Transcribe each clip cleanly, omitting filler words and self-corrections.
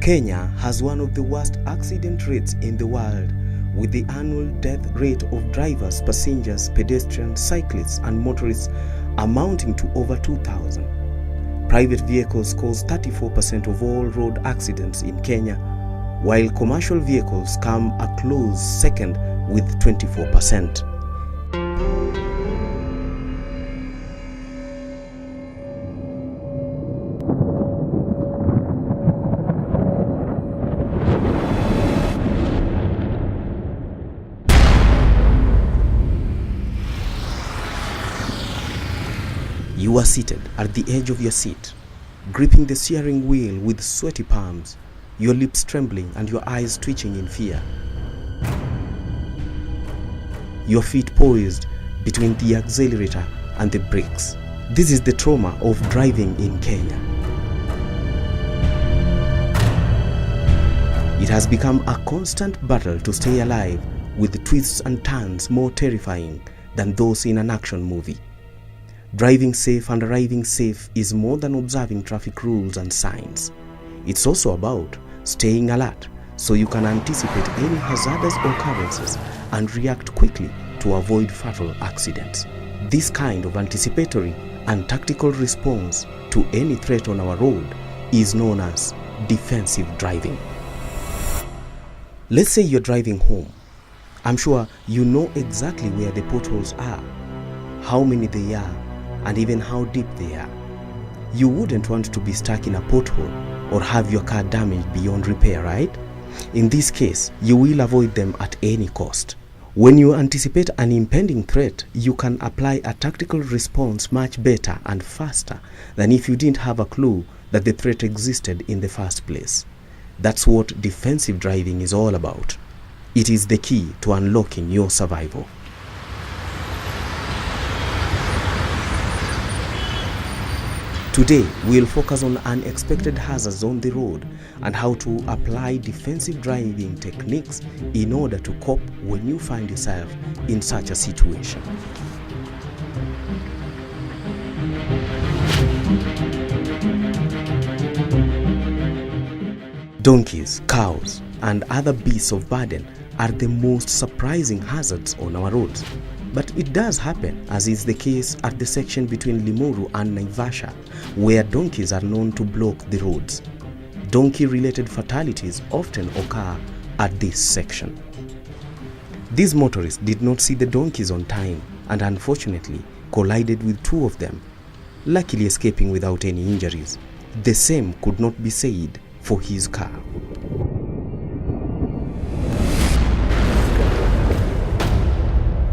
Kenya has one of the worst accident rates in the world, with the annual death rate of drivers, passengers, pedestrians, cyclists and motorists amounting to over 2,000. Private vehicles cause 34% of all road accidents in Kenya, while commercial vehicles come a close second with 24%. You are seated at the edge of your seat, gripping the steering wheel with sweaty palms, your lips trembling and your eyes twitching in fear. Your feet poised between the accelerator and the brakes. This is the trauma of driving in Kenya. It has become a constant battle to stay alive, with twists and turns more terrifying than those in an action movie. Driving safe and arriving safe is more than observing traffic rules and signs. It's also about staying alert so you can anticipate any hazardous occurrences and react quickly to avoid fatal accidents. This kind of anticipatory and tactical response to any threat on our road is known as defensive driving. Let's say you're driving home. I'm sure you know exactly where the potholes are, how many they are, and even how deep they are. You wouldn't want to be stuck in a pothole or have your car damaged beyond repair, right? In this case, you will avoid them at any cost. When you anticipate an impending threat, you can apply a tactical response much better and faster than if you didn't have a clue that the threat existed in the first place. That's what defensive driving is all about. It is the key to unlocking your survival. Today, we'll focus on unexpected hazards on the road and how to apply defensive driving techniques in order to cope when you find yourself in such a situation. Donkeys, cows, and other beasts of burden are the most surprising hazards on our roads. But it does happen, as is the case at the section between Limuru and Naivasha, where donkeys are known to block the roads. Donkey-related fatalities often occur at this section. These motorists did not see the donkeys on time and unfortunately collided with two of them, luckily escaping without any injuries. The same could not be said for his car.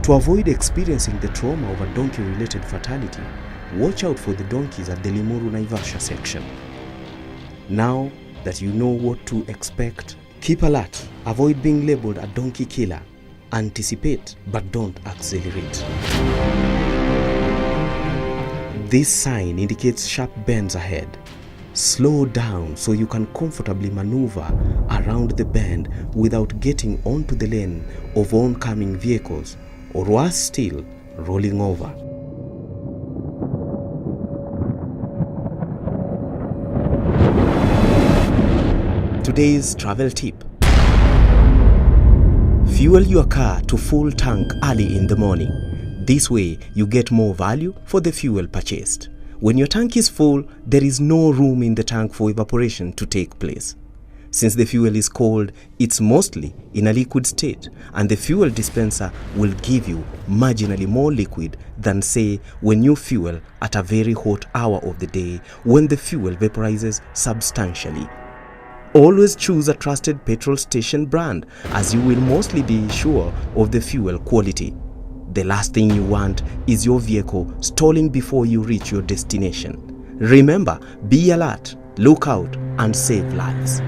To avoid experiencing the trauma of a donkey-related fatality, watch out for the donkeys at the Limuru-Naivasha section. Now that you know what to expect, keep alert, avoid being labeled a donkey killer, anticipate but don't accelerate. This sign indicates sharp bends ahead. Slow down so you can comfortably maneuver around the bend without getting onto the lane of oncoming vehicles, or worse still, rolling over. Today's travel tip: fuel your car to full tank early in the morning. This way you get more value for the fuel purchased. When your tank is full, there is no room in the tank for evaporation to take place. Since the fuel is cold, it's mostly in a liquid state, and the fuel dispenser will give you marginally more liquid than, say, when you fuel at a very hot hour of the day when the fuel vaporizes substantially. Always choose a trusted petrol station brand, as you will mostly be sure of the fuel quality. The last thing you want is your vehicle stalling before you reach your destination. Remember, be alert, look out, and save lives.